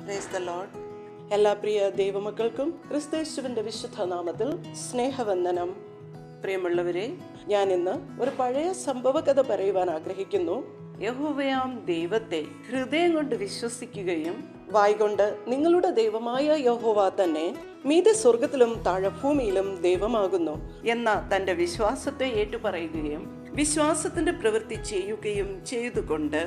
Praise the Lord. എല്ലാ പ്രിയ ദൈവമക്കൾക്കും ക്രിസ്തയേശുവിന്റെ വിശുദ്ധ നാമത്തിൽ സ്നേഹവന്ദനം. പ്രിയമുള്ളവരെ, ഞാൻ ഇന്ന് ഒരു പഴയ സംഭവകഥ പറയുവാൻ ആഗ്രഹിക്കുന്നു. യഹോവയാം ദൈവത്തെ ഹൃദയം കൊണ്ട് വിശ്വസിക്കുകയും വായ്കൊണ്ട് നിങ്ങളുടെ ദൈവമായ യഹോവ തന്നെ മീതെ സ്വർഗത്തിലും താഴെ ഭൂമിയിലും ദൈവമാകുന്നു എന്ന തന്റെ വിശ്വാസത്തെ ഏറ്റുപറയുകയും വിശ്വാസത്തിന്റെ പ്രവൃത്തി ചെയ്യുകയും ചെയ്തുകൊണ്ട്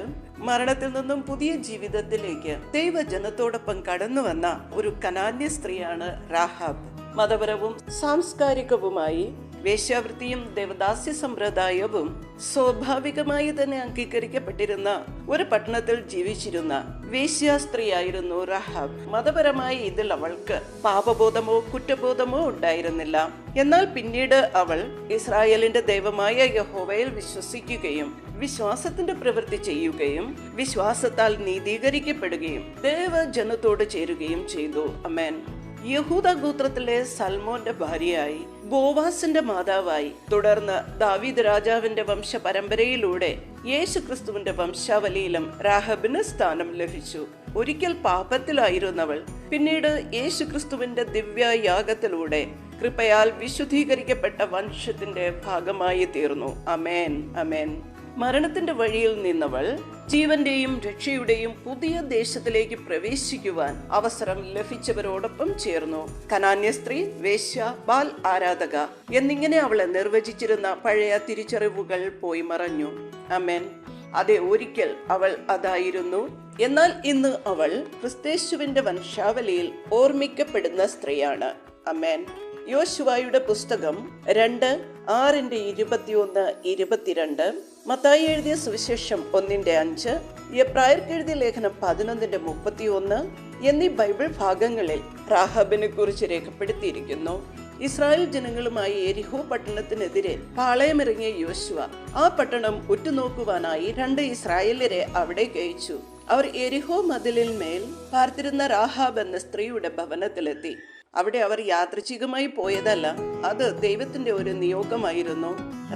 മരണത്തിൽ നിന്നും പുതിയ ജീവിതത്തിലേക്ക് ദൈവജനത്തോടൊപ്പം കടന്നു വന്ന ഒരു കനാന്യ സ്ത്രീയാണ് രാഹാബ്. മതപരവും സാംസ്കാരികവുമായി വേശ്യാവൃത്തിയും ദേവദാസ്യ സമ്പ്രദായവും സ്വാഭാവികമായി തന്നെ അംഗീകരിക്കപ്പെട്ടിരുന്ന ഒരു പട്ടണത്തിൽ ജീവിച്ചിരുന്ന വേശ്യാ സ്ത്രീയായിരുന്നു രാഹാബ്. മതപരമായി ഇതിൽ അവൾക്ക് പാപബോധമോ കുറ്റബോധമോ ഉണ്ടായിരുന്നില്ല. എന്നാൽ പിന്നീട് അവൾ ഇസ്രായേലിന്റെ ദൈവമായ യഹോവയിൽ വിശ്വസിക്കുകയും വിശ്വാസത്തിന്റെ പ്രവൃത്തി ചെയ്യുകയും വിശ്വാസത്താൽ നീതീകരിക്കപ്പെടുകയും ദേവജനത്തോട് ചേരുകയും ചെയ്തു. അമേൻ. യഹൂദ ഗോത്രത്തിലെ സൽമോന്റെ ഭാര്യയായി, ബോവാസിന്റെ മാതാവായി, തുടർന്ന് ദാവീദ് രാജാവിന്റെ വംശപരമ്പരയിലൂടെ യേശു ക്രിസ്തുവിന്റെ വംശാവലിയിലും രാഹബിന് സ്ഥാനം ലഭിച്ചു. ഒരിക്കൽ പാപത്തിലായിരുന്നവൾ പിന്നീട് യേശു ക്രിസ്തുവിന്റെ ദിവ്യയാഗത്തിലൂടെ കൃപയാൽ വിശുദ്ധീകരിക്കപ്പെട്ട വംശത്തിന്റെ ഭാഗമായി തീർന്നു. അമേൻ, അമേൻ. മരണത്തിന്റെ വഴിയിൽ നിന്നവൾ ജീവന്റെയും രക്ഷയുടെയും പുതിയ ദേശത്തിലേക്ക് പ്രവേശിക്കുവാൻ അവസരം ലഭിച്ചവരോടൊപ്പം ചേർന്നു. കനാന്യ സ്ത്രീ, വേശ്യ, ബാൽ ആരാധക എന്നിങ്ങനെ അവളെ നിർവചിച്ചിരുന്ന പഴയ തിരിച്ചറിവുകൾ പോയി മറഞ്ഞു. അമേൻ. അതെ, ഒരിക്കൽ അവൾ അതായിരുന്നു. എന്നാൽ ഇന്ന് അവൾ ക്രിസ്തയേശുവിന്റെ വംശാവലിയിൽ ഓർമ്മിക്കപ്പെടുന്ന സ്ത്രീയാണ്. അമേൻ. യോശുവയുടെ പുസ്തകം 2:6-21-22, മത്തായി എഴുതിയ സുവിശേഷം 1:5, എബ്രായർക്ക് എഴുതിയ ലേഖനം 11:31 എന്നീ ബൈബിൾ ഭാഗങ്ങളിൽ രാഹാബിനെ കുറിച്ച് രേഖപ്പെടുത്തിയിരിക്കുന്നു. ഇസ്രായേൽ ജനങ്ങളുമായി എരിഹോ പട്ടണത്തിനെതിരെ പാളയമിറങ്ങിയ യോശുവ ആ പട്ടണം ഉറ്റുനോക്കുവാനായി 2 ഇസ്രായേല്യരെ അവിടേക്ക് അയച്ചു. അവർ എരിഹോ മതിലിൽ മേൽ പാർത്തിരുന്ന രാഹാബ് എന്ന സ്ത്രീയുടെ ഭവനത്തിലെത്തി. അവിടെ അവർ യാദൃച്ഛികമായി പോയതല്ല, അത് ദൈവത്തിന്റെ ഒരു നിയോഗമായിരുന്നു.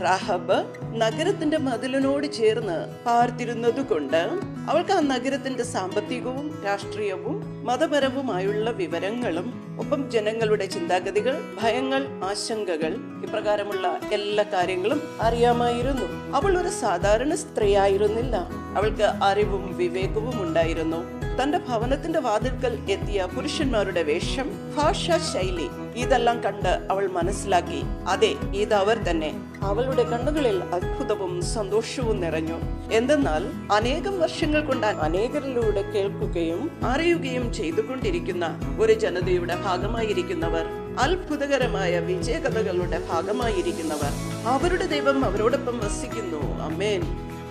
രാഹാബ് നഗരത്തിന്റെ മതിലിനോട് ചേർന്ന് പാർത്തിരുന്നതുകൊണ്ട് അവൾക്ക് ആ നഗരത്തിന്റെ സാമ്പത്തികവും രാഷ്ട്രീയവും മതപരവുമായുള്ള വിവരങ്ങളും ഒപ്പം ജനങ്ങളുടെ ചിന്താഗതികൾ, ഭയങ്ങൾ, ആശങ്കകൾ ഇപ്രകാരമുള്ള എല്ലാ കാര്യങ്ങളും അറിയാമായിരുന്നു. അവൾ ഒരു സാധാരണ സ്ത്രീ ആയിരുന്നില്ല. അവൾക്ക് അറിവും വിവേകവും ഉണ്ടായിരുന്നു. തന്റെ ഭവനത്തിന്റെ വാതിൽക്കൽ എത്തിയ പുരുഷന്മാരുടെ വേഷം, ഭാഷ, ശൈലി ഇതെല്ലാം കണ്ട് അവൾ മനസ്സിലാക്കി, അതെ, ഇത് അവർ തന്നെ. അവളുടെ കണ്ണുകളിൽ അത്ഭുതവും സന്തോഷവും നിറഞ്ഞു. എന്തെന്നാൽ അനേകം വർഷങ്ങൾ കൊണ്ട് അനേകരിലൂടെ കേൾക്കുകയും അറിയുകയും ചെയ്തുകൊണ്ടിരിക്കുന്ന ഒരു ജനതയുടെ ഭാഗമായിരിക്കുന്നവർ, അത്ഭുതകരമായ വിജയകഥകളുടെ ഭാഗമായിരിക്കുന്നവർ, അവരുടെ ദൈവം അവരോടൊപ്പം വസിക്കുന്നു. അമേൻ.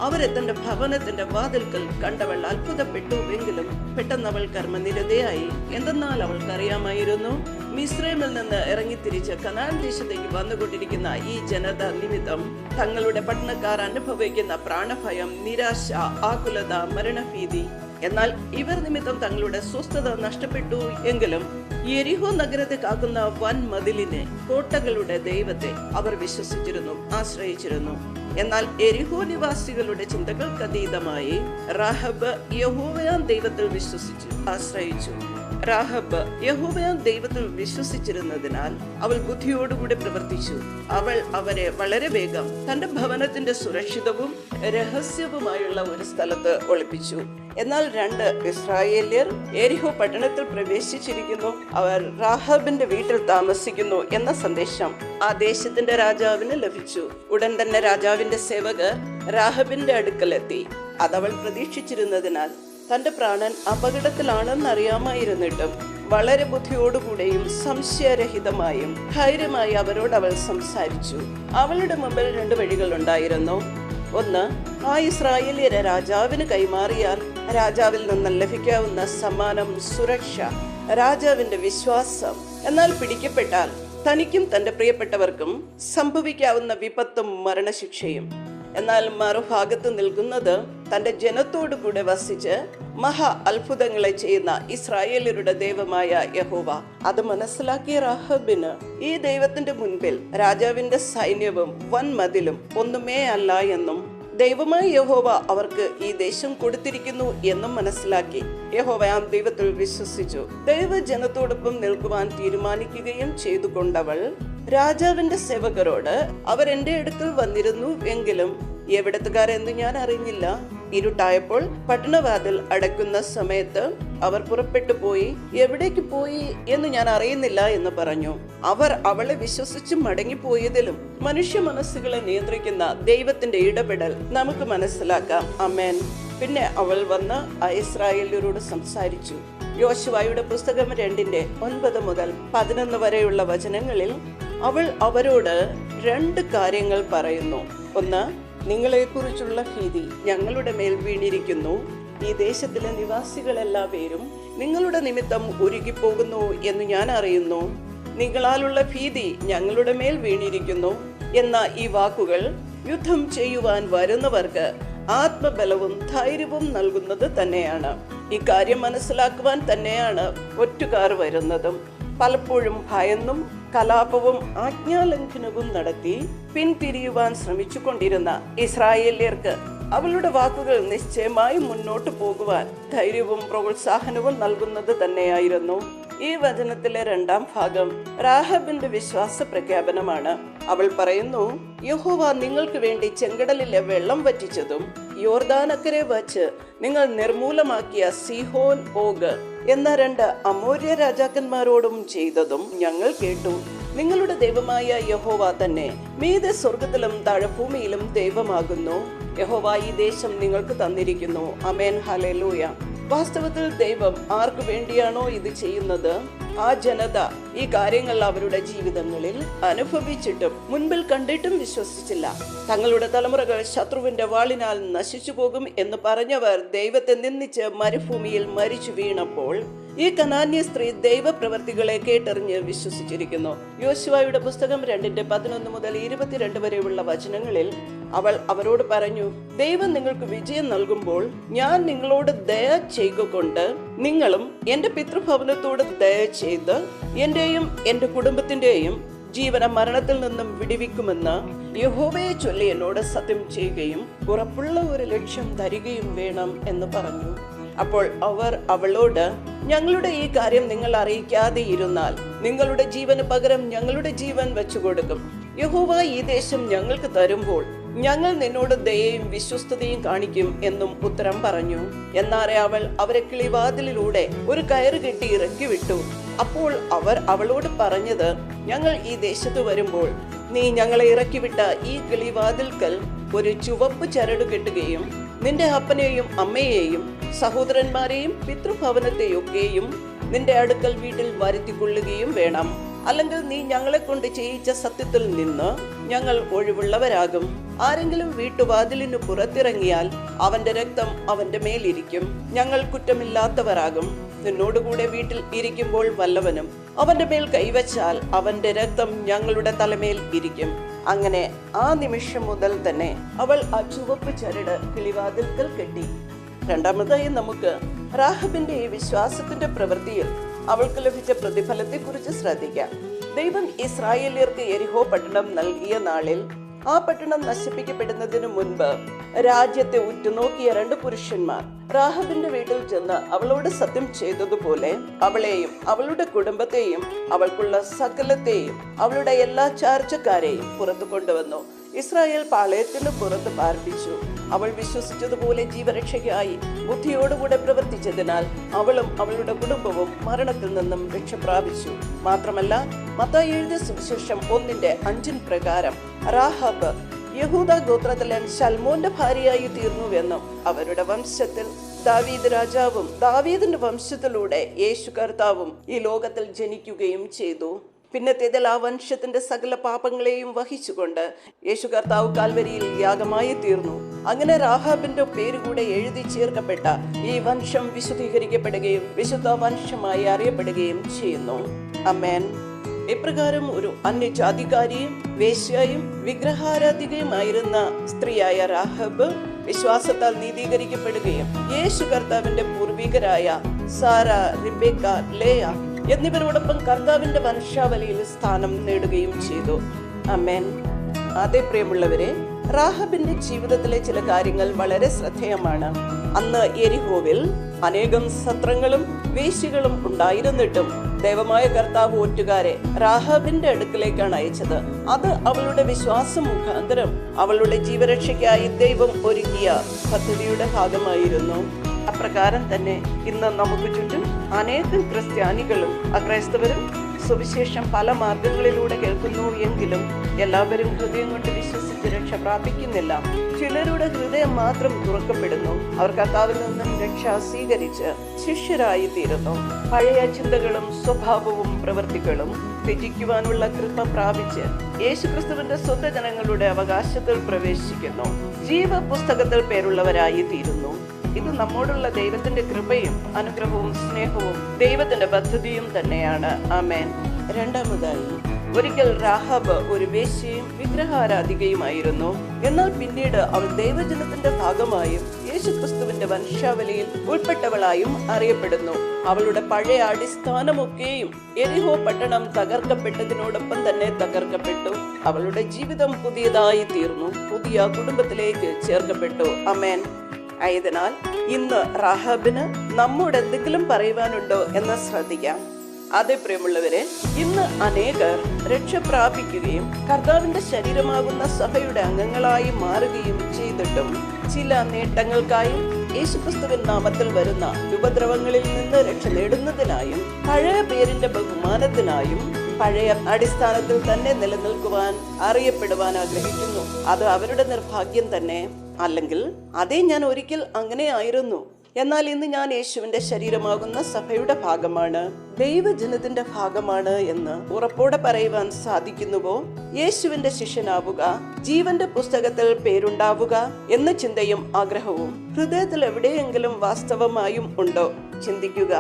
അവരെ തന്റെ ഭവനത്തിന്റെ വാതിൽക്കൽ കണ്ടവൾ അത്ഭുതപ്പെട്ടുവെങ്കിലും പെട്ടെന്ന് അവൾ കർമ്മനിരതയായി. എന്തെന്നാൽ അവൾക്കറിയാമായിരുന്നു, മിസ്രൈമിൽ നിന്ന് ഇറങ്ങിത്തിരിച്ച് കനാൻ ദേശത്തേക്ക് വന്നുകൊണ്ടിരിക്കുന്ന ഈ ജനത നിമിത്തം തങ്ങളുടെ പട്ടണക്കാർ അനുഭവിക്കുന്ന പ്രാണഭയം, നിരാശ, ആകുലത, മരണഭീതി. എന്നാൽ ഇവർ നിമിത്തം തങ്ങളുടെ സ്വസ്ഥത നഷ്ടപ്പെട്ടു എങ്കിലും യെരിഹോ നഗരത്തെ കാക്കുന്ന വൻ മതിലിനെ, കോട്ടകളുടെ ദൈവത്തെ അവർ വിശ്വസിച്ചിരുന്നു, ആശ്രയിച്ചിരുന്നു. എന്നാൽ യെരിഹോ നിവാസികളുടെ ചിന്തകൾക്കതീതമായി രാഹാബ് യഹോവയാം ദൈവത്തിൽ വിശ്വസിച്ചു, ആശ്രയിച്ചു. രാഹാബ് യഹോവയാം ദൈവത്തിൽ വിശ്വസിച്ചിരുന്നതിനാൽ അവൾ ബുദ്ധിയോടുകൂടി പ്രവർത്തിച്ചു. അവൾ അവരെ വളരെ വേഗം തന്റെ ഭവനത്തിന്റെ സുരക്ഷിതവും രഹസ്യവുമായുള്ള ഒരു സ്ഥലത്ത് ഒളിപ്പിച്ചു. എന്നാൽ 2 ഇസ്രായേല്യർ യെരിഹോ പട്ടണത്തിൽ പ്രവേശിച്ചിരിക്കുന്നു, അവർ രാഹാബിന്റെ വീട്ടിൽ താമസിക്കുന്നു എന്ന സന്ദേശം ആ ദേശത്തിന്റെ രാജാവിന് ലഭിച്ചു. ഉടൻ തന്നെ രാജാവിന്റെ സേവകർ രാഹാബിന്റെ അടുക്കലെത്തി. അതവൾ പ്രതീക്ഷിച്ചിരുന്നതിനാൽ തന്റെ പ്രാണൻ അപകടത്തിലാണെന്നറിയാമായിരുന്നിട്ടും വളരെ ബുദ്ധിയോടുകൂടെയും സംശയരഹിതമായും ധൈര്യമായി അവരോട് അവൾ സംസാരിച്ചു. അവളുടെ മുമ്പിൽ 2 വഴികൾ ഉണ്ടായിരുന്നു. ഒന്ന്, ആ ഇസ്രായേല്യരെ രാജാവിന് കൈമാറിയാൽ രാജാവിൽ നിന്ന് ലഭിക്കാവുന്ന സമ്മാനം, സുരക്ഷ, രാജാവിന്റെ വിശ്വാസം. എന്നാൽ പിടിക്കപ്പെട്ടാൽ തനിക്കും തന്റെ പ്രിയപ്പെട്ടവർക്കും സംഭവിക്കാവുന്ന വിപത്തും മരണശിക്ഷയും. എന്നാൽ മറുഭാഗത്ത് നിൽക്കുന്നത് തന്റെ ജനത്തോടു കൂടെ വസിച്ച് മഹാ അത്ഭുതങ്ങളെ ചെയ്യുന്ന ഇസ്രായേലരുടെ ദൈവമായ യഹോവ. അത് മനസ്സിലാക്കിയ രാഹാബിന് ഈ ദൈവത്തിന്റെ മുൻപിൽ രാജാവിന്റെ സൈന്യവും വൻമതിലും ഒന്നുമേ അല്ല എന്നും ദൈവമായ യഹോവ അവർക്ക് ഈ ദേശം കൊടുത്തിരിക്കുന്നു എന്നും മനസ്സിലാക്കി യഹോവയാം ദൈവത്തിൽ വിശ്വസിച്ചു. ദൈവജനത്തോടൊപ്പം നിൽക്കുവാൻ തീരുമാനിക്കുകയും ചെയ്തുകൊണ്ടവൾ രാജാവിന്റെ സേവകരോട്, അവർ എന്റെ അടുക്കൽ വന്നിരുന്നു എങ്കിലും എവിടത്തുകാരെന്ന് ഞാൻ അറിഞ്ഞില്ല. ഇരുട്ടായപ്പോൾ പട്ടണവാതിൽ അടയ്ക്കുന്ന സമയത്ത് അവർ പുറപ്പെട്ടു പോയി. എവിടേക്ക് പോയി എന്ന് ഞാൻ അറിയുന്നില്ല എന്ന് പറഞ്ഞു. അവർ അവളെ വിശ്വസിച്ച് മടങ്ങിപ്പോയതിലും മനുഷ്യ മനസ്സുകളെ നിയന്ത്രിക്കുന്ന ദൈവത്തിന്റെ ഇടപെടൽ നമുക്ക് മനസ്സിലാക്കാം. ആമേൻ. പിന്നെ അവൾ വന്ന് ഇസ്രായേല്യരോട് സംസാരിച്ചു. യോശുവയുടെ പുസ്തകം 2:9 മുതൽ 11 വരെയുള്ള വചനങ്ങളിൽ അവൾ അവരോട് 2 കാര്യങ്ങൾ പറയുന്നു. ഒന്ന്, നിങ്ങളെക്കുറിച്ചുള്ള ഭീതി ഞങ്ങളുടെ മേൽ വീണിരിക്കുന്നു. ഈ ദേശത്തിലെ നിവാസികളെല്ലാവരും നിങ്ങളുടെ നിമിത്തം ഉരുകിപ്പോകുന്നു എന്ന് ഞാൻ അറിയുന്നു. നിങ്ങളാലുള്ള ഭീതി ഞങ്ങളുടെ മേൽ വീണിരിക്കുന്നു എന്ന ഈ വാക്കുകൾ യുദ്ധം ചെയ്യുവാൻ വരുന്നവർക്ക് ആത്മബലവും ധൈര്യവും നൽകുന്നത് തന്നെയാണ്. ഇക്കാര്യം മനസ്സിലാക്കുവാൻ തന്നെയാണ് ഒറ്റുകാർ വരുന്നതും. പലപ്പോഴും ഭയന്നും കലാപവും ആജ്ഞാലംഘനവും നടത്തി പിന്തിരിയുവാൻ ശ്രമിച്ചു കൊണ്ടിരുന്ന ഇസ്രായേല്യർക്ക് അവളുടെ വാക്കുകൾ നിശ്ചയമായും മുന്നോട്ട് പോകുവാൻ ധൈര്യവും പ്രോത്സാഹനവും നൽകുന്നത് തന്നെയായിരുന്നു. ഈ വചനത്തിലെ 2ാം ഭാഗം രാഹബിന്റെ വിശ്വാസ പ്രഖ്യാപനമാണ്. അവൾ പറയുന്നു, യഹോവ നിങ്ങൾക്ക് വേണ്ടി ചെങ്കടലിലെ വെള്ളം വറ്റിച്ചതും യോർദാനക്കരെ വച്ച് നിങ്ങൾ നിർമൂലമാക്കിയ സീഹോൻ ഓഗ് എന്ന 2 അമോര്യ രാജാക്കന്മാരോടും ചെയ്തതും ഞങ്ങൾ കേട്ടു. നിങ്ങളുടെ ദൈവമായ യഹോവ തന്നെ മീതെ സ്വർഗത്തിലും താഴെഭൂമിയിലും ദൈവമാകുന്നു. യഹോവ ഈ ദേശം നിങ്ങൾക്ക് തന്നിരിക്കുന്നു. ആമേൻ. ഹല്ലേലൂയ. വാസ്തവത്തിൽ ദൈവം ആർക്കു വേണ്ടിയാണോ ഇത് ചെയ്യുന്നത്, ആ ജനത ഈ കാര്യങ്ങൾ അവരുടെ ജീവിതങ്ങളിൽ അനുഭവിച്ചിട്ടും മുൻപിൽ കണ്ടിട്ടും വിശ്വസിച്ചില്ല. തങ്ങളുടെ തലമുറകൾ ശത്രുവിന്റെ വാളിനാൽ നശിച്ചു പോകും എന്ന് പറഞ്ഞവർ ദൈവത്തെ നിന്ദിച്ച് മരുഭൂമിയിൽ മരിച്ചു വീണപ്പോൾ ഈ കനാന്യ സ്ത്രീ ദൈവപ്രവർത്തികളെ കേട്ടറിഞ്ഞ് വിശ്വസിച്ചിരിക്കുന്നു. യോശുവയുടെ പുസ്തകം 2:11 മുതൽ 22 വരെയുള്ള വചനങ്ങളിൽ അവൾ അവരോട് പറഞ്ഞു, ദൈവം നിങ്ങൾക്ക് വിജയം നൽകുമ്പോൾ ഞാൻ നിങ്ങളോട് ദയ ചെയ്യുക കൊണ്ട് നിങ്ങളും എന്റെ പിതൃഭവനത്തോട് ദയ ചെയ്ത് എന്റെയും എന്റെ കുടുംബത്തിന്റെയും ജീവന മരണത്തിൽ നിന്നും വിടുവിക്കുമെന്ന് യഹോവയെ ചൊല്ലി എന്നോട് സത്യം ചെയ്യുകയും ഉറപ്പുള്ള ഒരു ലക്ഷ്യം തരികയും വേണം എന്ന് പറഞ്ഞു. അപ്പോൾ അവർ അവളോട്, ഞങ്ങളുടെ ഈ കാര്യം നിങ്ങൾ അറിയിക്കാതെ ഇരുന്നാൽ നിങ്ങളുടെ ജീവന് പകരം ഞങ്ങളുടെ ജീവൻ വെച്ചു കൊടുക്കും. യഹോവ ഈ ദേശം ഞങ്ങൾക്ക് തരുമ്പോൾ ഞങ്ങൾ നിന്നോട് ദയയും വിശ്വസ്തതയും കാണിക്കും എന്നും ഉത്തരം പറഞ്ഞു. എന്നാറെ അവൾ അവരെ കിളിവാതിലിലൂടെ ഒരു കയറ് കെട്ടി ഇറക്കി വിട്ടു. അപ്പോൾ അവർ അവളോട് പറഞ്ഞത്, ഞങ്ങൾ ഈ ദേശത്ത് വരുമ്പോൾ നീ ഞങ്ങളെ ഇറക്കിവിട്ട ഈ കിളിവാതിൽക്കൽ ഒരു ചുവപ്പ് ചരട് കെട്ടുകയും നിന്റെ അപ്പനെയും അമ്മയെയും സഹോദരന്മാരെയും പിതൃഭവനത്തെയൊക്കെയും നിന്റെ അടുക്കൽ വീട്ടിൽ വരുത്തിക്കൊള്ളുകയും വേണം. അല്ലെങ്കിൽ നീ ഞങ്ങളെ കൊണ്ട് ചെയ്യിച്ച സത്യത്തിൽ നിന്ന് ഞങ്ങൾ ഒഴിവുള്ളവരാകും. ആരെങ്കിലും വീട്ടുവാതിലിന് പുറത്തിറങ്ങിയാൽ അവന്റെ രക്തം അവന്റെ മേലിരിക്കും. ഞങ്ങൾ കുറ്റമില്ലാത്തവരാകും. നിന്നോടുകൂടെ വീട്ടിൽ ഇരിക്കുമ്പോൾ വല്ലവനും അവന്റെ മേൽ കൈവച്ചാൽ അവന്റെ രക്തം ഞങ്ങളുടെ തലമേൽ ഇരിക്കും. അങ്ങനെ ആ നിമിഷം മുതൽ തന്നെ അവൾ ആ ചുവപ്പ് ചരട് കിളിവാതിൽക്കൽ കെട്ടി. രണ്ടാമതായി നമുക്ക് രാഹബിന്റെ ഈ വിശ്വാസത്തിന്റെ പ്രവൃത്തിയിൽ അവൾക്ക് ലഭിച്ച പ്രതിഫലത്തെ കുറിച്ച് ശ്രദ്ധിക്കാം. ദൈവം ഇസ്രായേല്യർക്ക് യെരിഹോ പട്ടണം നൽകിയ നാളിൽ ആ പട്ടണം നശിപ്പിക്കപ്പെടുന്നതിന് മുൻപ് രാജ്യത്തെ ഉറ്റുനോക്കിയ 2 പുരുഷന്മാർ രാഹബിന്റെ വീട്ടിൽ ചെന്ന് അവളോട് സത്യം ചെയ്തതുപോലെ അവളെയും അവളുടെ കുടുംബത്തെയും അവൾക്കുള്ള സകലത്തെയും അവളുടെ എല്ലാ ചാർച്ചക്കാരെയും പുറത്തു കൊണ്ടുവന്നു. ഇസ്രായേൽ പാളയത്തിന് പുറത്ത് പാർപ്പിച്ചു. അവൾ വിശ്വസിച്ചതുപോലെ ജീവരക്ഷയ്ക്കായി ബുദ്ധിയോടുകൂടെ പ്രവർത്തിച്ചതിനാൽ അവളും അവളുടെ കുടുംബവും മരണത്തിൽ നിന്നും രക്ഷ പ്രാപിച്ചു. മാത്രമല്ല, മത്തായി എഴുതിയ സുവിശേഷം 1:5 പ്രകാരം രാഹബ് യഹൂദ ഗോത്രത്തിലെ ശൽമോന്റെ ഭാര്യയായി തീർന്നുവെന്നും അവരുടെ വംശത്തിൽ ദാവീദ് രാജാവും ദാവീദിന്റെ വംശത്തിലൂടെ യേശു കർത്താവും ഈ ലോകത്തിൽ ജനിക്കുകയും ചെയ്തു. പിന്നത്തേതിൽ ആ വംശത്തിന്റെ സകല പാപങ്ങളെയും വഹിച്ചുകൊണ്ട് യേശു കർത്താവ് കാൽവരിയിൽ യാഗമായി തീർന്നു. അങ്ങനെ രാഹാബിന്റെ പേരുകൂടെ എഴുതി ചേർക്കപ്പെട്ട ഈ വംശം വിശുദ്ധീകരിക്കപ്പെടുകയും വിശുദ്ധ വംശമായി അറിയപ്പെടുകയും ചെയ്യുന്നു. ആമേൻ. ഇപ്രകാരം ഒരു അന്യജാതികാരിയും വേശ്യയും വിഗ്രഹാരാധികയുമായിരുന്ന സ്ത്രീയായ രാഹബ് വിശ്വാസത്താൽ നീതീകരിക്കപ്പെടുകയും യേശു കർത്താവിന്റെ പൂർവികരായ സാര, റിബേക്ക, ലേയ എന്നിവരോടൊപ്പം കർത്താവിന്റെ വംശാവലിയിൽ സ്ഥാനം നേടുകയും ചെയ്തു. ആമേൻ. അതേ പ്രിയമുള്ളവരെ, റാഹബിന്റെ ജീവിതത്തിലെ ചില കാര്യങ്ങൾ വളരെ ശ്രദ്ധേയമാണ്. അന്ന് യെരിഹോവിൽ അനേകം സത്രങ്ങളും വേശ്യകളും ഉണ്ടായിരുന്നിട്ടും ദൈവമായ കർത്താവ് ഒറ്റുകാരെ റാഹബിന്റെ അടുക്കലേക്കാണ് അയച്ചത്. അത് അവളുടെ വിശ്വാസം മുഖാന്തരം അവളുടെ ജീവരക്ഷയ്ക്കായി ദൈവം ഒരുക്കിയ പദ്ധതിയുടെ ഭാഗമായിരുന്നു. അപ്രകാരം തന്നെ ഇന്ന് നമുക്ക് ചുറ്റും അനേകം ക്രിസ്ത്യാനികളും അക്രൈസ്തവരും സുവിശേഷം പല മാർഗങ്ങളിലൂടെ കേൾക്കുന്നു എങ്കിലും എല്ലാവരും ഹൃദയം കൊണ്ട് വിശ്വസിച്ച് രക്ഷ പ്രാപിക്കുന്നില്ല. ചിലരുടെ ഹൃദയം മാത്രം തുറക്കപ്പെടുന്നു. അവർ കർത്താവിൽ നിന്നും രക്ഷ സ്വീകരിച്ച് ശിഷ്യരായി തീരുന്നു. പഴയ ചിന്തകളും സ്വഭാവവും പ്രവൃത്തികളും ത്യജിക്കുവാനുള്ള കൃപ പ്രാപിച്ച് യേശുക്രിസ്തുവിന്റെ സ്വന്തം ജനങ്ങളുടെ അവകാശത്തിൽ പ്രവേശിക്കുന്നു. ജീവപുസ്തകത്തിൽ പേരുള്ളവരായി തീരുന്നു. ഇത് നമ്മോടുള്ള ദൈവത്തിന്റെ കൃപയും അനുഗ്രഹവും സ്നേഹവും ദൈവത്തിന്റെ പദ്ധതിയും തന്നെയാണ്. ആമേൻ. രണ്ടാമതായി, ഒരിക്കൽ റാഹാബ് ഒരു വേശ്യയും വിഗ്രഹാരാധികയുമായിരുന്നു. എന്നാൽ പിന്നീട് അവൾ ദൈവജനത്തിന്റെ ഭാഗമായും യേശുക്രിസ്തുവിന്റെ വംശാവലിയിൽ ഉൾപ്പെട്ടവളായും അറിയപ്പെടുന്നു. അവളുടെ പഴയ അടിസ്ഥാനമൊക്കെയും യെരിഹോ പട്ടണം തകർക്കപ്പെട്ടതിനോടൊപ്പം തന്നെ തകർക്കപ്പെട്ടു. അവളുടെ ജീവിതം പുതിയതായി തീർന്നു. പുതിയ കുടുംബത്തിലേക്ക് ചേർക്കപ്പെട്ടു. ആമേൻ. ആയതിനാൽ ഇന്ന് റാഹാബിന് നമ്മോട് എന്തെങ്കിലും പറയുവാനുണ്ടോ എന്ന് ശ്രദ്ധിക്കാം. അതേ പ്രിയമുള്ളവരെ, ഇന്ന് അനേകർ രക്ഷ പ്രാപിക്കുകയും കർത്താവിന്റെ ശരീരമാകുന്ന സഭയുടെ അംഗങ്ങളായി മാറുകയും ചെയ്തിട്ടും ചില നേട്ടങ്ങൾക്കായും യേശുക്രിസ്തുവിൻ നാമത്തിൽ വരുന്ന ഉപദ്രവങ്ങളിൽ നിന്ന് രക്ഷ നേടുന്നതിനായും പഴയ പേരിന്റെ ബഹുമാനത്തിനായും പഴയ അടിസ്ഥാനത്തിൽ തന്നെ നിലനിൽക്കുവാൻ അറിയപ്പെടുവാൻ ആഗ്രഹിക്കുന്നു. അത് അവരുടെ നിർഭാഗ്യം തന്നെ. അല്ലെങ്കിൽ അതേ, ഞാൻ ഒരിക്കൽ അങ്ങനെ ആയിരുന്നു, എന്നാൽ ഇന്ന് ഞാൻ യേശുവിന്റെ ശരീരമാകുന്ന സഭയുടെ ഭാഗമാണ്, ദൈവജനത്തിന്റെ ഭാഗമാണ് എന്ന് ഉറപ്പോടെ പറയുവാൻ സാധിക്കുന്നുവോ? യേശുവിന്റെ ശിഷ്യനാവുക, ജീവന്റെ പുസ്തകത്തിൽ പേരുണ്ടാവുക എന്ന ചിന്തയും ആഗ്രഹവും ഹൃദയത്തിൽ എവിടെയെങ്കിലും വാസ്തവമായും ഉണ്ടോ? ചിന്തിക്കുക.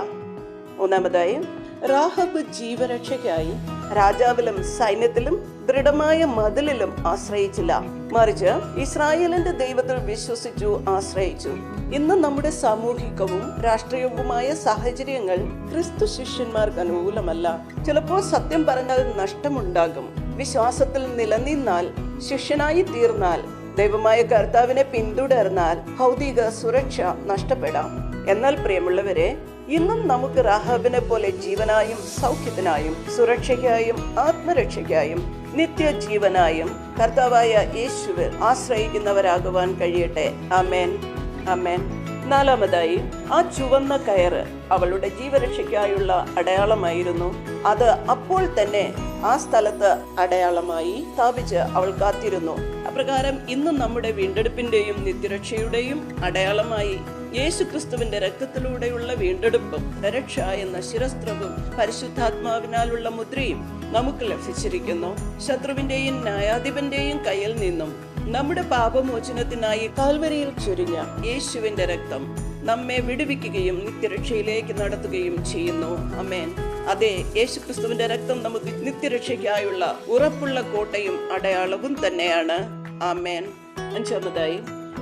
മൂന്നാമതായി, റാഹബ് ജീവരക്ഷയ്ക്കായി രാജാവിലും സൈന്യത്തിലും ദൃഢമായ മതിലിലും ആശ്രയിച്ചില്ല, മറിച്ച് ഇസ്രായേലിന്റെ ദൈവത്തിൽ വിശ്വസിച്ചു, ആശ്രയിച്ചു. ഇന്ന് നമ്മുടെ സാമൂഹികവും രാഷ്ട്രീയവുമായ സാഹചര്യങ്ങൾ ക്രിസ്തു ശിഷ്യന്മാർക്ക് അനുകൂലമല്ല. ചിലപ്പോൾ സത്യം പറഞ്ഞാൽ നഷ്ടമുണ്ടാകും. വിശ്വാസത്തിൽ നിലനിന്നാൽ, ശിഷ്യനായി തീർന്നാൽ, ദൈവമായ കർത്താവിനെ പിന്തുടർന്നാൽ ഭൗതിക സുരക്ഷ നഷ്ടപ്പെടാം. എന്നാൽ പ്രിയമുള്ളവരെ, ഇന്നും നമുക്ക് റാഹാബിനെ പോലെ ജീവനായും സൗഖ്യത്തിനായും സുരക്ഷയ്ക്കായും ആത്മരക്ഷയ്ക്കായും നിത്യജീവനായും കർത്താവായ യേശുവിൽ ആശ്രയിക്കുന്നവരാകുവാൻ കഴിയട്ടെ. ആമേൻ. ആമേൻ. നാലാമതായി, ആ ചുവന്ന കയറ് അവളുടെ ജീവരക്ഷയ്ക്കായുള്ള അടയാളമായിരുന്നു. അത് അപ്പോൾ തന്നെ ആ സ്ഥലത്ത് അടയാളമായി സ്ഥാപിച്ച് അവൾ കാത്തിരുന്നു. അപ്രകാരം ഇന്നും നമ്മുടെ വീണ്ടെടുപ്പിന്റെയും നിത്യരക്ഷയുടെയും അടയാളമായി യേശുക്രിസ്തുവിന്റെ രക്തത്തിലൂടെയുള്ള വീണ്ടെടുപ്പും രക്ഷ എന്ന ശിരസ്ത്രവും പരിശുദ്ധാത്മാവിനാലുള്ള മുദ്രയും നമുക്ക് ലഭിച്ചിരിക്കുന്നു. ശത്രുവിന്റെയും ന്യായാധിപന്റെയും കയ്യിൽ നിന്നും നമ്മുടെ പാപമോചനത്തിനായി കാൽവരിയിൽ ചൊരിഞ്ഞ യേശുവിന്റെ രക്തം നമ്മെ വിടുവിക്കുകയും നിത്യരക്ഷയിലേക്ക് നടത്തുകയും ചെയ്യുന്നു. ആമേൻ. അതെ, യേശുക്രിസ്തുവിന്റെ രക്തം നമുക്ക് നിത്യരക്ഷയ്ക്കായുള്ള ഉറപ്പുള്ള കോട്ടയും അടയാളവും തന്നെയാണ്. ആമേൻ. അഞ്ചാമതായി,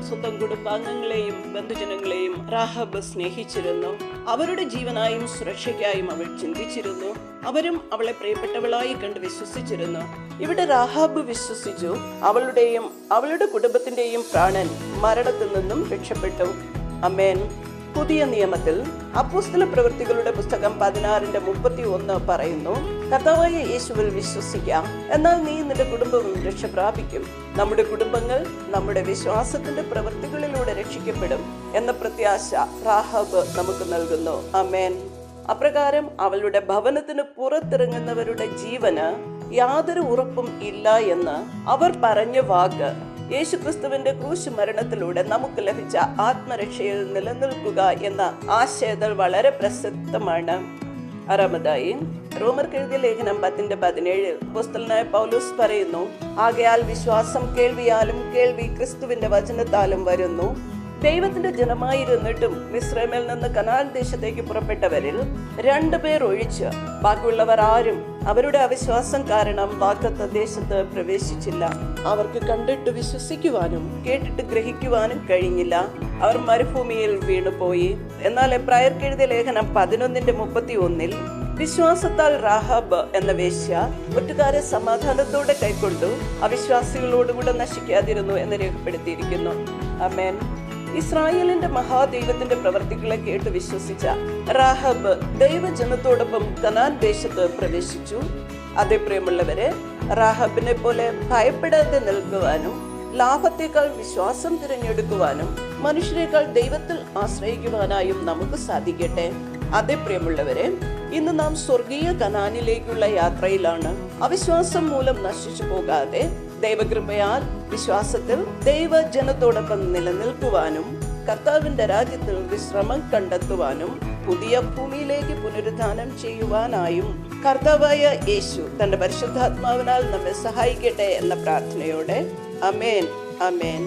സ്വന്തം കുടുംബാംഗങ്ങളെയും ബന്ധുജനങ്ങളെയും റാഹബ് സ്നേഹിച്ചിരുന്നു. അവരുടെ ജീവനായും സുരക്ഷയ്ക്കായും അവൾ ചിന്തിച്ചിരുന്നു. അവരും അവളെ പ്രിയപ്പെട്ടവളായി കണ്ട് വിശ്വസിച്ചിരുന്നു. ഇവിടെ റാഹാബ് വിശ്വസിച്ചു. അവളുടെയും അവളുടെ കുടുംബത്തിന്റെയും പ്രാണൻ മരണത്തിൽ നിന്നും രക്ഷപ്പെട്ടു. ആമേൻ. പുതിയ നിയമത്തിൽ അപ്പോസ്തല പ്രവൃത്തികളുടെ പുസ്തകം 16:31 പറയുന്നു, കർത്താവായ യേശുവിൽ വിശ്വസിക്കാം, എന്നാൽ നീ നിന്റെ കുടുംബവും രക്ഷ പ്രാപിക്കും. നമ്മുടെ കുടുംബങ്ങൾ നമ്മുടെ വിശ്വാസത്തിന്റെ പ്രവൃത്തികളിലൂടെ രക്ഷിക്കപ്പെടും എന്ന പ്രത്യാശ റാഹാബ് നമുക്ക് നൽകുന്നു. ആമേൻ. അപ്രകാരം അവളുടെ ഭവനത്തിന് പുറത്തിറങ്ങുന്നവരുടെ ജീവന് യാതൊരു ഉറപ്പും ഇല്ല എന്ന് അവർ പറഞ്ഞ വാക്ക് യേശുക്രിസ്തുവിന്റെ ക്രൂശ് മരണത്തിലൂടെ നമുക്ക് ലഭിച്ച ആത്മരക്ഷയിൽ നിലനിൽക്കുക എന്ന ആശയത്തിൽ വളരെ പ്രസക്തമാണ്. ആറാമതായി, റോമർക്ക് എഴുതിയ ലേഖനം 10:17 അപ്പോസ്തലനായ പൗലോസ് പറയുന്നു, ആകയാൽ വിശ്വാസം കേൾവിയാലും കേൾവി ക്രിസ്തുവിന്റെ വചനത്താലും വരുന്നു. ദൈവത്തിന്റെ ജനമായിരുന്നിട്ടും മിസ്രൈമിൽ നിന്ന് കനാൻ ദേശത്തേക്ക് പുറപ്പെട്ടവരിൽ 2 പേർ ഒഴിച്ച് ബാക്കിയുള്ളവർ ആരും അവരുടെ അവിശ്വാസം കാരണം വാഗ്ദത്ത ദേശത്ത് പ്രവേശിച്ചില്ല. അവർക്ക് കണ്ടിട്ട് വിശ്വസിക്കുവാനും കേട്ടിട്ട് ഗ്രഹിക്കുവാനും കഴിഞ്ഞില്ല. അവർ മരുഭൂമിയിൽ വീണുപോയി. എന്നാൽ എബ്രായർക്ക് എഴുതിയ ലേഖനം 11:31 വിശ്വാസത്താൽ റാഹാബ് എന്ന വേശ്യ ഒറ്റുകാരെ സമാധാനത്തോടെ കൈക്കൊണ്ടു അവിശ്വാസികളോടുകൂടെ നശിക്കാതിരുന്നു എന്ന് രേഖപ്പെടുത്തിയിരിക്കുന്നു. ആമേൻ. ഇസ്രായേലിന്റെ മഹാദൈവത്തിന്റെ പ്രവർത്തികളെ കേട്ട് വിശ്വസിച്ച റാഹബ് ദൈവജനത്തോടൊപ്പം കനാൻ ദേശത്ത് പ്രവേശിച്ചു. അതേ പ്രിയമുള്ളവരെ, റാഹബിനെ പോലെ ഭയപ്പെടാതെ നിൽക്കുവാനും ലാഭത്തേക്കാൾ വിശ്വാസം തിരഞ്ഞെടുക്കുവാനും മനുഷ്യരെക്കാൾ ദൈവത്തിൽ ആശ്രയിക്കുവാനായും നമുക്ക് സാധിക്കട്ടെ. അതേ പ്രിയമുള്ളവരെ, ഇന്ന് നാം സ്വർഗീയ കനാനിലേക്കുള്ള യാത്രയിലാണ്. അവിശ്വാസം മൂലം നശിച്ചു പോകാതെ ദൈവകൃപയാൽ വിശ്വാസത്തിൽ ദൈവജനത്തോടൊപ്പം നിലനിൽക്കുവാനും കർത്താവിന്റെ രാജ്യത്തിൽ വിശ്രമം കണ്ടെത്തുവാനും പുതിയ ഭൂമിയിലേക്ക് പുനരുദ്ധാനം ചെയ്യുവാനായും കർത്താവായ യേശു തന്റെ പരിശുദ്ധാത്മാവിനാൽ നമ്മെ സഹായിക്കട്ടെ എന്ന പ്രാർത്ഥനയോടെ ആമേൻ, ആമേൻ.